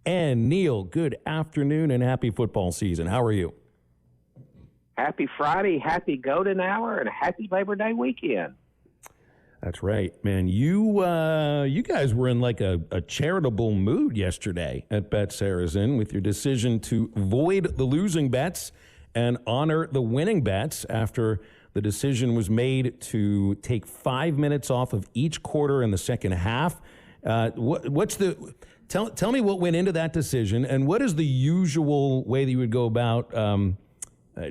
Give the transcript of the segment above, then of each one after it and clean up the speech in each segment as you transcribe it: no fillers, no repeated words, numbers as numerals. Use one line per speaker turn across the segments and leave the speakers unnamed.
And Neal, good afternoon and happy football season. How are you?
Happy Friday, happy golden hour, and a happy Labor Day weekend.
That's right, man. You guys were in like a charitable mood yesterday at Bet Saracen with your decision to void the losing bets and honor the winning bets after the decision was made to take 5 minutes off of each quarter in the second half. Tell me what went into that decision, and what is the usual way that you would go about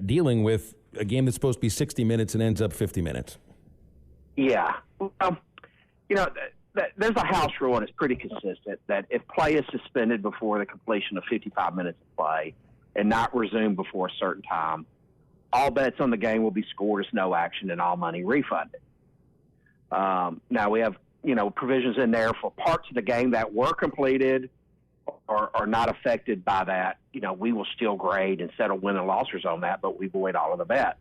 dealing with a game that's supposed to be 60 minutes and ends up 50 minutes?
Yeah. There's a house rule, and it's pretty consistent, that if play is suspended before the completion of 55 minutes of play and not resumed before a certain time, all bets on the game will be scored as no action and all money refunded. Now, we have, provisions in there for parts of the game that were completed or are not affected by that. We will still grade and settle win and losses on that, but we void all of the bets.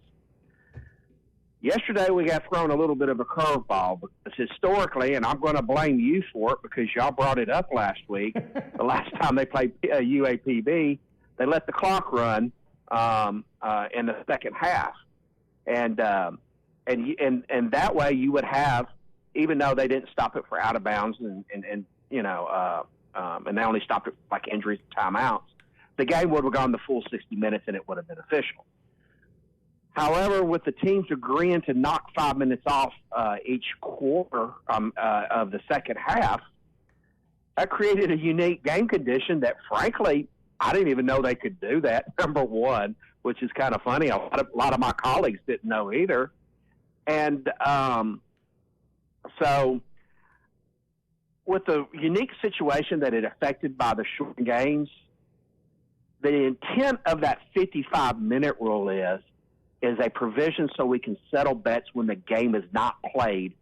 Yesterday, we got thrown a little bit of a curveball because historically, and I'm going to blame you for it because y'all brought it up last week, the last time they played UAPB, they let the clock run in the second half. And that way you would have, even though they didn't stop it for out of bounds and they only stopped it like injuries and timeouts, the game would have gone the full 60 minutes and it would have been official. However, with the teams agreeing to knock 5 minutes off each quarter of the second half, that created a unique game condition that, frankly, I didn't even know they could do that, number one, which is kind of funny. A lot of my colleagues didn't know either. And so with the unique situation that it affected by the short games, the intent of that 55-minute rule is a provision so we can settle bets when the game is not played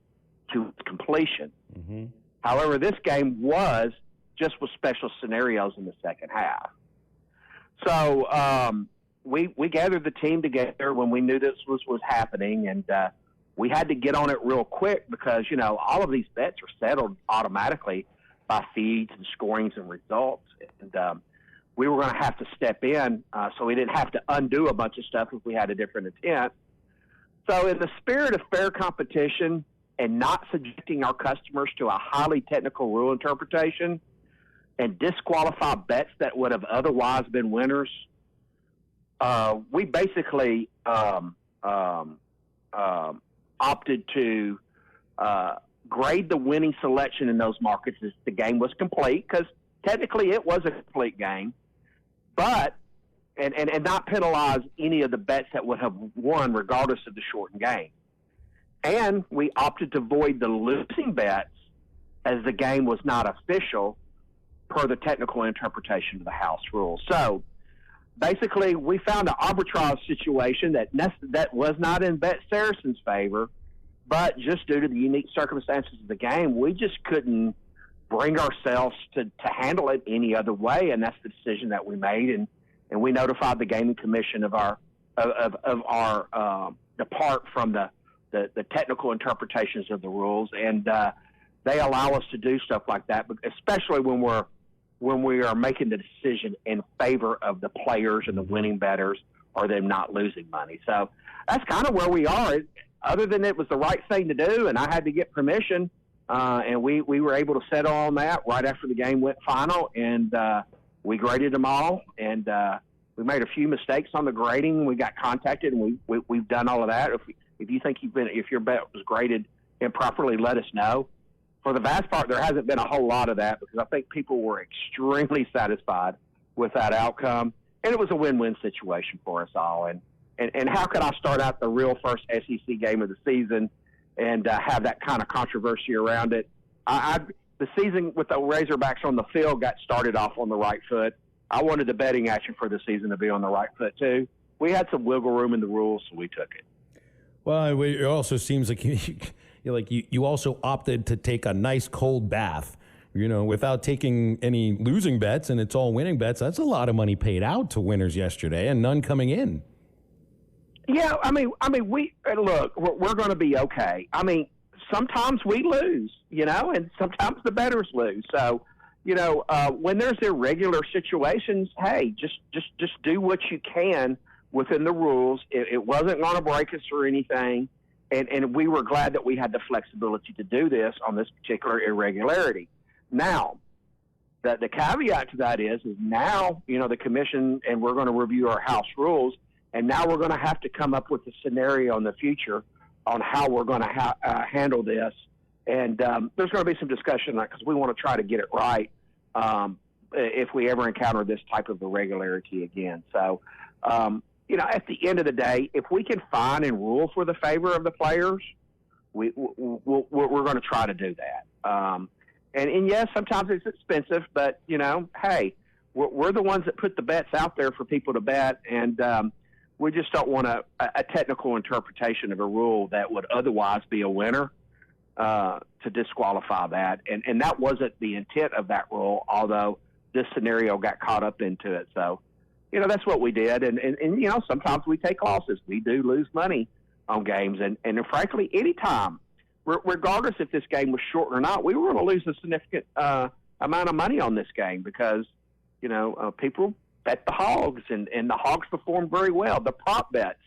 to its completion. Mm-hmm. However, this game was just with special scenarios in the second half. So we gathered the team together when we knew this was happening, and we had to get on it real quick because, all of these bets are settled automatically by feeds and scorings and results. And we were going to have to step in so we didn't have to undo a bunch of stuff if we had a different intent. So in the spirit of fair competition and not subjecting our customers to a highly technical rule interpretation and disqualify bets that would have otherwise been winners, we basically opted to grade the winning selection in those markets as the game was complete, because technically it was a complete game, but and not penalize any of the bets that would have won regardless of the shortened game. And we opted to void the losing bets as the game was not official per the technical interpretation of the house rule. So basically, we found an arbitrage situation that was not in Bet Saracen's favor, but just due to the unique circumstances of the game, we just couldn't bring ourselves to handle it any other way, and that's the decision that we made. And we notified the gaming commission of our depart from the technical interpretations of the rules, and they allow us to do stuff like that, especially when we are making the decision in favor of the players and the winning bettors or them not losing money. So that's kind of where we are. Other than it was the right thing to do, and I had to get permission, and we were able to settle on that right after the game went final, and we graded them all, and we made a few mistakes on the grading. We got contacted, and we've done all of that. If you think if your bet was graded improperly, let us know. For the vast part, there hasn't been a whole lot of that because I think people were extremely satisfied with that outcome, and it was a win-win situation for us all. And how could I start out the real first SEC game of the season and have that kind of controversy around it? The season with the Razorbacks on the field got started off on the right foot. I wanted the betting action for the season to be on the right foot too. We had some wiggle room in the rules, so we took it.
Well, it also seems like you also opted to take a nice cold bath, without taking any losing bets, and it's all winning bets. That's a lot of money paid out to winners yesterday, and none coming in.
Yeah, I mean, we're going to be okay. I mean, sometimes we lose, and sometimes the bettors lose. So, when there's irregular situations, hey, just do what you can within the rules. It wasn't going to break us or anything, and we were glad that we had the flexibility to do this on this particular irregularity. Now, the caveat to that is now, the commission, and we're going to review our house rules, and now we're going to have to come up with a scenario in the future on how we're going to handle this. And there's going to be some discussion on that because we want to try to get it right if we ever encounter this type of irregularity again. So, at the end of the day, if we can find and rule for the favor of the players, we're going to try to do that. And yes, sometimes it's expensive, but, hey, we're the ones that put the bets out there for people to bet, and we just don't want a technical interpretation of a rule that would otherwise be a winner to disqualify that. And that wasn't the intent of that rule, although this scenario got caught up into it. So, that's what we did. And sometimes we take losses. We do lose money on games. And frankly, anytime, regardless if this game was short or not, we were going to lose a significant amount of money on this game because, people bet the Hogs, and the Hogs performed very well. The prop bets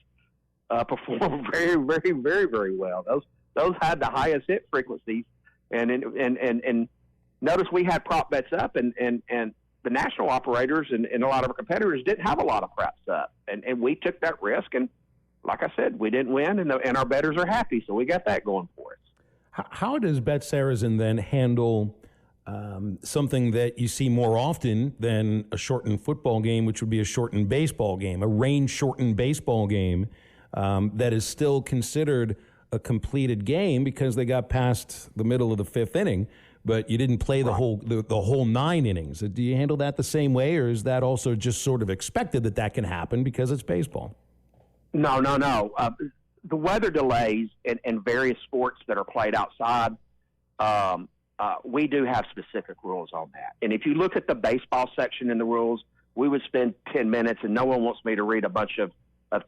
performed very, very, very, very well. Those had the highest hit frequencies, and notice we had prop bets up, and the national operators and a lot of our competitors didn't have a lot of props up, and we took that risk, and like I said, we didn't win, and our bettors are happy, so we got that going for us.
How does Bet Saracen then handle something that you see more often than a shortened football game, which would be a shortened baseball game, a range-shortened baseball game that is still considered a completed game because they got past the middle of the fifth inning, but you didn't play the whole 9 innings. Do you handle that the same way, or is that also just sort of expected that can happen because it's baseball?
No. The weather delays in various sports that are played outside, we do have specific rules on that. And if you look at the baseball section in the rules, we would spend 10 minutes, and no one wants me to read a bunch of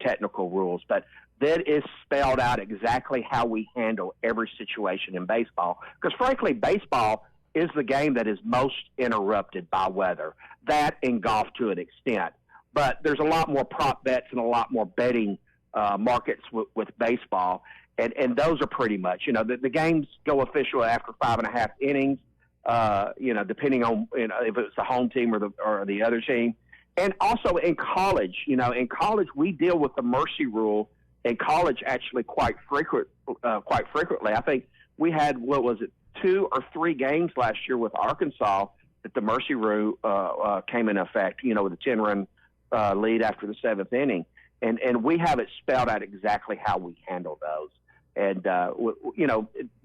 technical rules, but that is spelled out exactly how we handle every situation in baseball. Because frankly, baseball is the game that is most interrupted by weather. That and golf to an extent. But there's a lot more prop bets and a lot more betting markets with baseball. And those are pretty much, the games go official after 5.5 innings, depending on, if it's the home team or the other team. And also in college, we deal with the mercy rule in college actually quite frequently. I think we had, 2 or 3 games last year with Arkansas that the mercy rule came in effect, with a 10-run lead after the 7th inning. And we have it spelled out exactly how we handle those. And,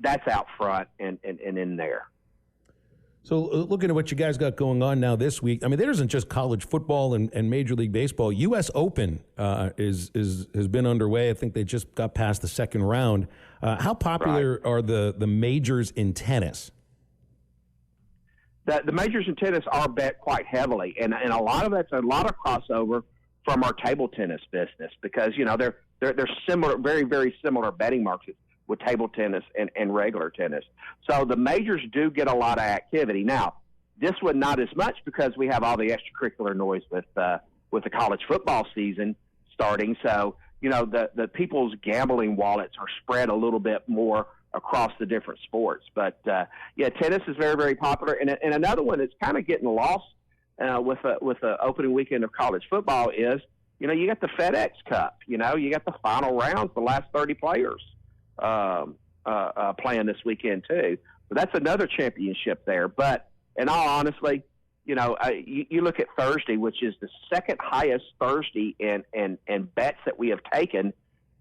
that's out front and in there.
So looking at what you guys got going on now this week, I mean, there isn't just college football and Major League Baseball. U.S. Open has been underway. I think they just got past the second round. How popular are the majors in tennis?
The majors in tennis are bet quite heavily, and a lot of that's a lot of crossover from our table tennis business because they're similar, very, very similar betting markets with table tennis and regular tennis. So the majors do get a lot of activity. Now, this one not as much because we have all the extracurricular noise with the college football season starting. So, the people's gambling wallets are spread a little bit more across the different sports. But, tennis is very, very popular. And another one that's kind of getting lost with the opening weekend of college football is, you got the FedEx Cup. You got the final rounds, the last 30 players playing this weekend too. But that's another championship there. But in all honesty, you look at Thursday, which is the second highest Thursday in bets that we have taken.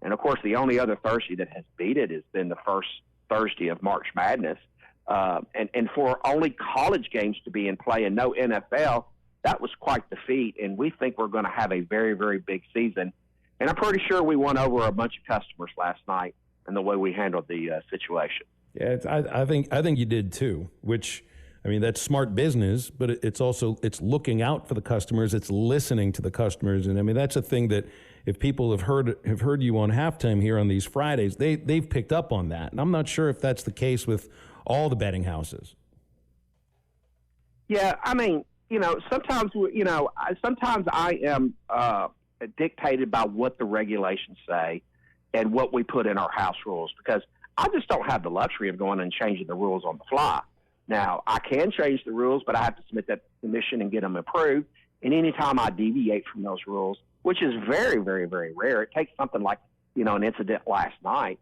And of course, the only other Thursday that has beat it has been the first Thursday of March Madness. And for only college games to be in play and no NFL, that was quite the feat. And we think we're going to have a very, very big season. And I'm pretty sure we won over a bunch of customers last night and the way we handled the situation.
Yeah, I think you did too, which, I mean, that's smart business, but it's also looking out for the customers. It's listening to the customers. And I mean, that's a thing that if people have heard you on Halftime here on these Fridays, they've picked up on that. And I'm not sure if that's the case with all the betting houses.
Yeah, I mean, sometimes sometimes I am dictated by what the regulations say and what we put in our house rules, because I just don't have the luxury of going and changing the rules on the fly. Now, I can change the rules, but I have to submit that submission and get them approved. And anytime I deviate from those rules, which is very, very, very rare, it takes something like, an incident last night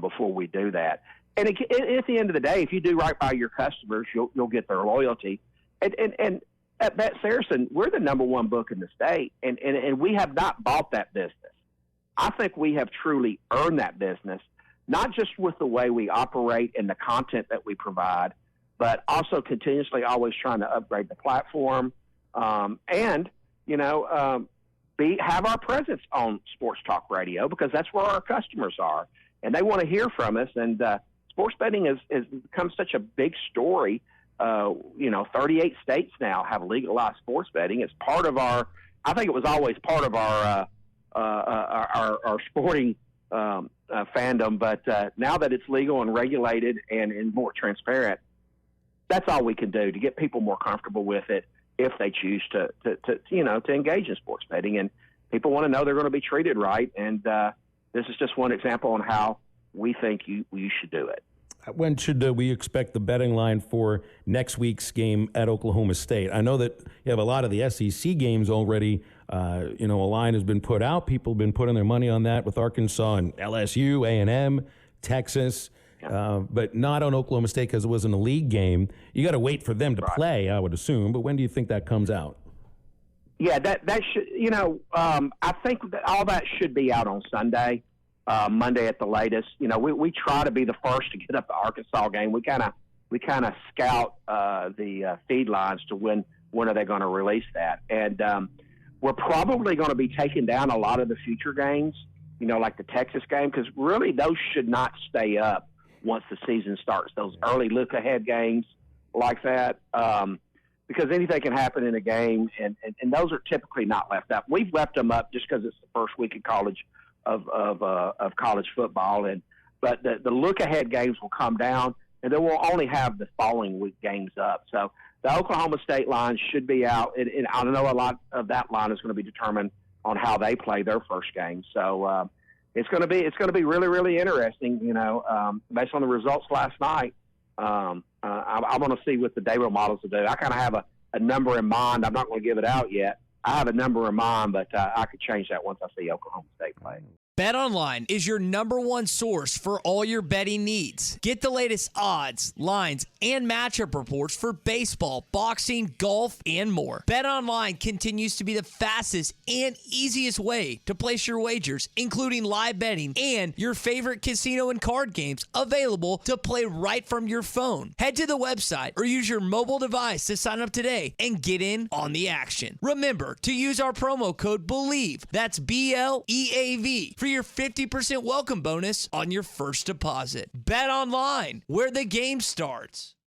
before we do that. And at the end of the day, if you do right by your customers, you'll get their loyalty. And at Bet Saracen, we're the number one book in the state, and we have not bought that business. I think we have truly earned that business, not just with the way we operate and the content that we provide, but also continuously always trying to upgrade the platform and have our presence on Sports Talk Radio, because that's where our customers are, and they want to hear from us. And sports betting has become such a big story. 38 states now have legalized sports betting. It's part of I think it was always part of our sporting fandom, but now that it's legal and regulated and more transparent, that's all we can do to get people more comfortable with it if they choose to engage in sports betting. And people want to know they're going to be treated right. And this is just one example on how we think you should do it.
When should we expect the betting line for next week's game at Oklahoma State? I know that you have a lot of the SEC games already. A line has been put out. People have been putting their money on that with Arkansas and LSU, A&M, Texas, but not on Oklahoma State because it wasn't a league game. You got to wait for them to play, I would assume. But when do you think that comes out?
Yeah, that should. I think that all that should be out on Sunday. Monday at the latest. We try to be the first to get up the Arkansas game. We kind of scout the feed lines to when are they going to release that, and we're probably going to be taking down a lot of the future games. Like the Texas game, because really those should not stay up once the season starts. Those early look ahead games like that, because anything can happen in a game, and those are typically not left up. We've left them up just because it's the first week of college. Of college football, but the look ahead games will come down, and then we'll only have the following week games up. So the Oklahoma State line should be out, and I know a lot of that line is going to be determined on how they play their first game. So it's going to be really, really interesting. Based on the results last night, I want to see what the Daybro models will do. I kind of have a number in mind. I'm not going to give it out yet. I have a number in mind, but I could change that once I see Oklahoma State play.
BetOnline is your number one source for all your betting needs. Get the latest odds, lines, and matchup reports for baseball, boxing, golf, and more. BetOnline continues to be the fastest and easiest way to place your wagers, including live betting and your favorite casino and card games available to play right from your phone. Head to the website or use your mobile device to sign up today and get in on the action. Remember to use our promo code BELIEVE, that's BLEAV, for your 50% welcome bonus on your first deposit. Bet online, where the game starts.